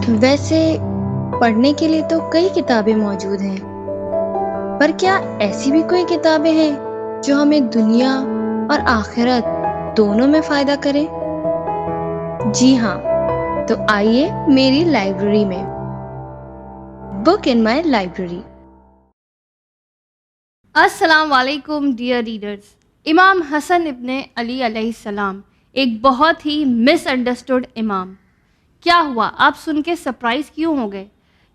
ویسے پڑھنے کے لیے تو کئی کتابیں موجود ہیں، پر کیا ایسی بھی کوئی کتابیں ہیں جو ہمیں دنیا اور آخرت دونوں میں فائدہ کرے؟ جی ہاں، تو آئیے میری لائبریری میں، بک ان مائی لائبریری۔ السلام علیکم ڈیئر ریڈرز۔ امام حسن ابن علی علیہ السلام ایک بہت ہی مس انڈرسٹوڈ امام۔ کیا ہوا؟ آپ سن کے سرپرائز کیوں ہو گئے؟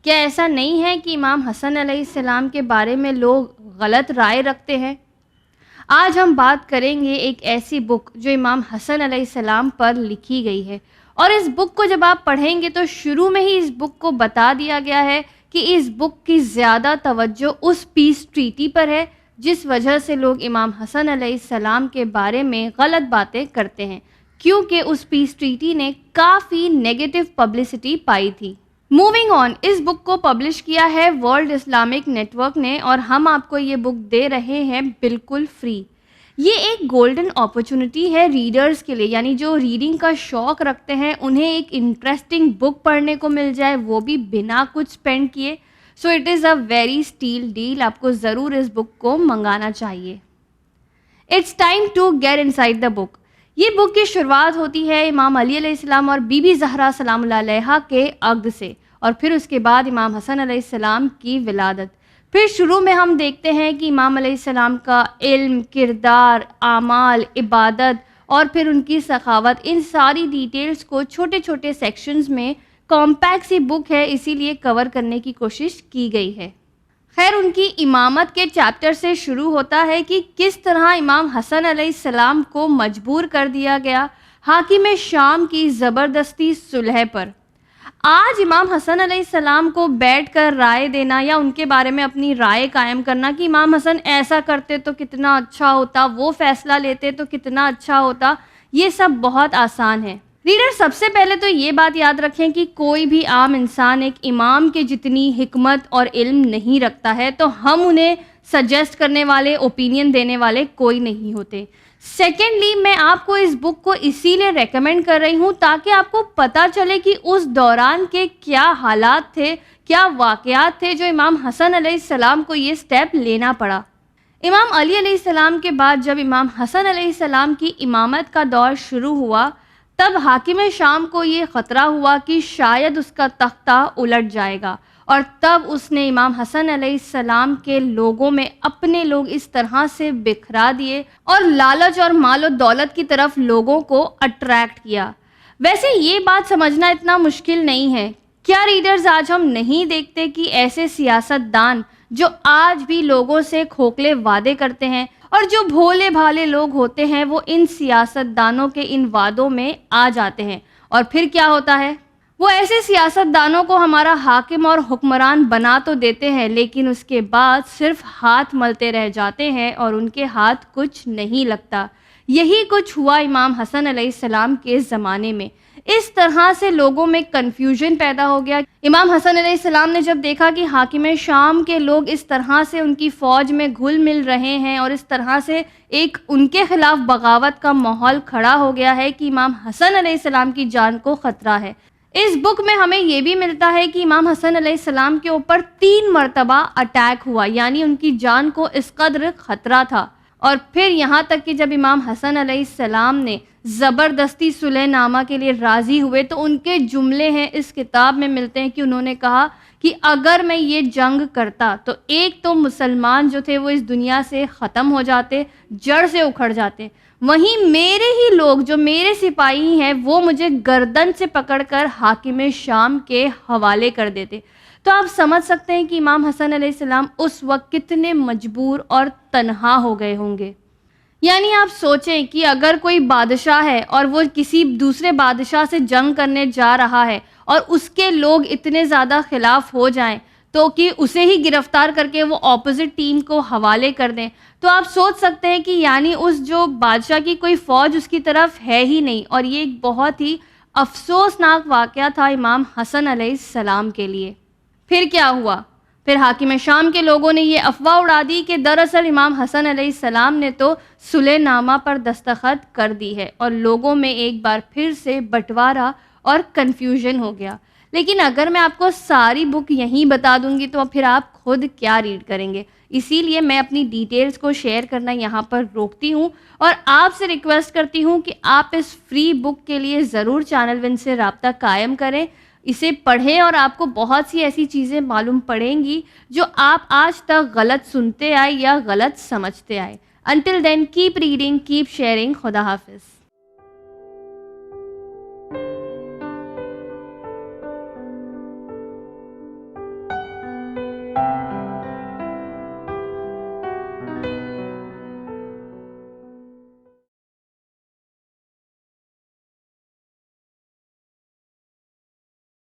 کیا ایسا نہیں ہے کہ امام حسن علیہ السلام کے بارے میں لوگ غلط رائے رکھتے ہیں؟ آج ہم بات کریں گے ایک ایسی بک جو امام حسن علیہ السلام پر لکھی گئی ہے، اور اس بک کو جب آپ پڑھیں گے تو شروع میں ہی اس بک کو بتا دیا گیا ہے کہ اس بک کی زیادہ توجہ اس پیس ٹریٹی پر ہے جس وجہ سے لوگ امام حسن علیہ السلام کے بارے میں غلط باتیں کرتے ہیں، کیونکہ اس پیس ٹریٹی نے کافی نیگیٹو پبلسٹی پائی تھی۔ موونگ آن، اس بک کو پبلش کیا ہے ورلڈ اسلامک نیٹ ورک نے، اور ہم آپ کو یہ بک دے رہے ہیں بالکل فری۔ یہ ایک گولڈن اپرچونٹی ہے ریڈرز کے لیے، یعنی جو ریڈنگ کا شوق رکھتے ہیں انہیں ایک انٹرسٹنگ بک پڑھنے کو مل جائے، وہ بھی بنا کچھ سپینڈ کیے۔ So it is a very steal deal, آپ کو ضرور اس بک کو منگانا چاہیے۔ It's time to get inside the book. یہ بک کی شروعات ہوتی ہے امام علی علیہ السلام اور بی بی زہرا سلام اللہ علیہا کے عقد سے، اور پھر اس کے بعد امام حسن علیہ السلام کی ولادت۔ پھر شروع میں ہم دیکھتے ہیں کہ امام علیہ السلام کا علم، کردار، اعمال، عبادت اور پھر ان کی سخاوت، ان ساری ڈیٹیلز کو چھوٹے چھوٹے سیکشنز میں کمپیکٹ سی بک ہے، اسی لیے کور کرنے کی کوشش کی گئی ہے۔ خیر، ان کی امامت کے چیپٹر سے شروع ہوتا ہے کہ کس طرح امام حسن علیہ السلام کو مجبور کر دیا گیا حاکم شام کی زبردستی صلح پر۔ آج امام حسن علیہ السلام کو بیٹھ کر رائے دینا یا ان کے بارے میں اپنی رائے قائم کرنا کہ امام حسن ایسا کرتے تو کتنا اچھا ہوتا، وہ فیصلہ لیتے تو کتنا اچھا ہوتا، یہ سب بہت آسان ہے۔ ریڈر، سب سے پہلے تو یہ بات یاد رکھیں کہ کوئی بھی عام انسان ایک امام کے جتنی حکمت اور علم نہیں رکھتا ہے، تو ہم انہیں سجیسٹ کرنے والے، اوپینین دینے والے کوئی نہیں ہوتے۔ سیکنڈلی، میں آپ کو اس بک کو اسی لیے ریکمینڈ کر رہی ہوں تاکہ آپ کو پتہ چلے کہ اس دوران کے کیا حالات تھے، کیا واقعات تھے جو امام حسن علیہ السلام کو یہ سٹیپ لینا پڑا۔ امام علی علیہ السلام کے بعد جب امام حسن علیہ السلام کی امامت کا دور شروع ہوا، تب حاکم شام کو یہ خطرہ ہوا کہ شاید اس کا تختہ الٹ جائے گا، اور تب اس نے امام حسن علیہ السلام کے لوگوں میں اپنے لوگ اس طرح سے بکھرا دیے اور لالچ اور مال و دولت کی طرف لوگوں کو اٹریکٹ کیا۔ ویسے یہ بات سمجھنا اتنا مشکل نہیں ہے۔ کیا ریڈرز، آج ہم نہیں دیکھتے کہ ایسے سیاست دان جو آج بھی لوگوں سے کھوکھلے وعدے کرتے ہیں، اور جو بھولے بھالے لوگ ہوتے ہیں، وہ ان سیاست دانوں کے ان وعدوں میں آ جاتے ہیں، اور پھر کیا ہوتا ہے؟ وہ ایسے سیاست دانوں کو ہمارا حاکم اور حکمران بنا تو دیتے ہیں، لیکن اس کے بعد صرف ہاتھ ملتے رہ جاتے ہیں اور ان کے ہاتھ کچھ نہیں لگتا۔ یہی کچھ ہوا امام حسن علیہ السلام کے زمانے میں۔ اس طرح سے لوگوں میں کنفیوژن پیدا ہو گیا۔ امام حسن علیہ السلام نے جب دیکھا کہ حاکم شام کے لوگ اس طرح سے ان کی فوج میں گھل مل رہے ہیں اور اس طرح سے ایک ان کے خلاف بغاوت کا ماحول کھڑا ہو گیا ہے کہ امام حسن علیہ السلام کی جان کو خطرہ ہے۔ اس بک میں ہمیں یہ بھی ملتا ہے کہ امام حسن علیہ السلام کے اوپر 3 مرتبہ اٹیک ہوا، یعنی ان کی جان کو اس قدر خطرہ تھا۔ اور پھر یہاں تک کہ جب امام حسن علیہ السلام نے زبردستی صلح نامہ کے لیے راضی ہوئے تو ان کے جملے ہیں اس کتاب میں ملتے ہیں کہ انہوں نے کہا کہ اگر میں یہ جنگ کرتا تو ایک تو مسلمان جو تھے وہ اس دنیا سے ختم ہو جاتے، جڑ سے اکھڑ جاتے، وہیں میرے ہی لوگ جو میرے سپاہی ہیں وہ مجھے گردن سے پکڑ کر حاکم شام کے حوالے کر دیتے۔ تو آپ سمجھ سکتے ہیں کہ امام حسن علیہ السلام اس وقت کتنے مجبور اور تنہا ہو گئے ہوں گے۔ یعنی آپ سوچیں کہ اگر کوئی بادشاہ ہے اور وہ کسی دوسرے بادشاہ سے جنگ کرنے جا رہا ہے اور اس کے لوگ اتنے زیادہ خلاف ہو جائیں تو کہ اسے ہی گرفتار کر کے وہ اپوزٹ ٹیم کو حوالے کر دیں، تو آپ سوچ سکتے ہیں کہ یعنی اس جو بادشاہ کی کوئی فوج اس کی طرف ہے ہی نہیں، اور یہ ایک بہت ہی افسوسناک واقعہ تھا امام حسن علیہ السلام کے لیے۔ پھر کیا ہوا؟ پھر حاکم شام کے لوگوں نے یہ افواہ اڑا دی کہ دراصل امام حسن علیہ السلام نے تو صلح نامہ پر دستخط کر دی ہے، اور لوگوں میں ایک بار پھر سے بٹوارا اور کنفیوژن ہو گیا. لیکن اگر میں آپ کو ساری بک یہیں بتا دوں گی تو پھر آپ خود کیا ریڈ کریں گے. اسی لیے میں اپنی ڈیٹیلز کو شیئر کرنا یہاں پر روکتی ہوں اور آپ سے ریکویسٹ کرتی ہوں کہ آپ اس فری بک کے لیے ضرور چینل ون سے رابطہ قائم کریں, اسے پڑھیں اور آپ کو بہت سی ایسی چیزیں معلوم پڑیں گی جو آپ آج تک غلط سنتے آئے یا غلط سمجھتے آئے. Until then, keep reading, keep sharing. خدا حافظ.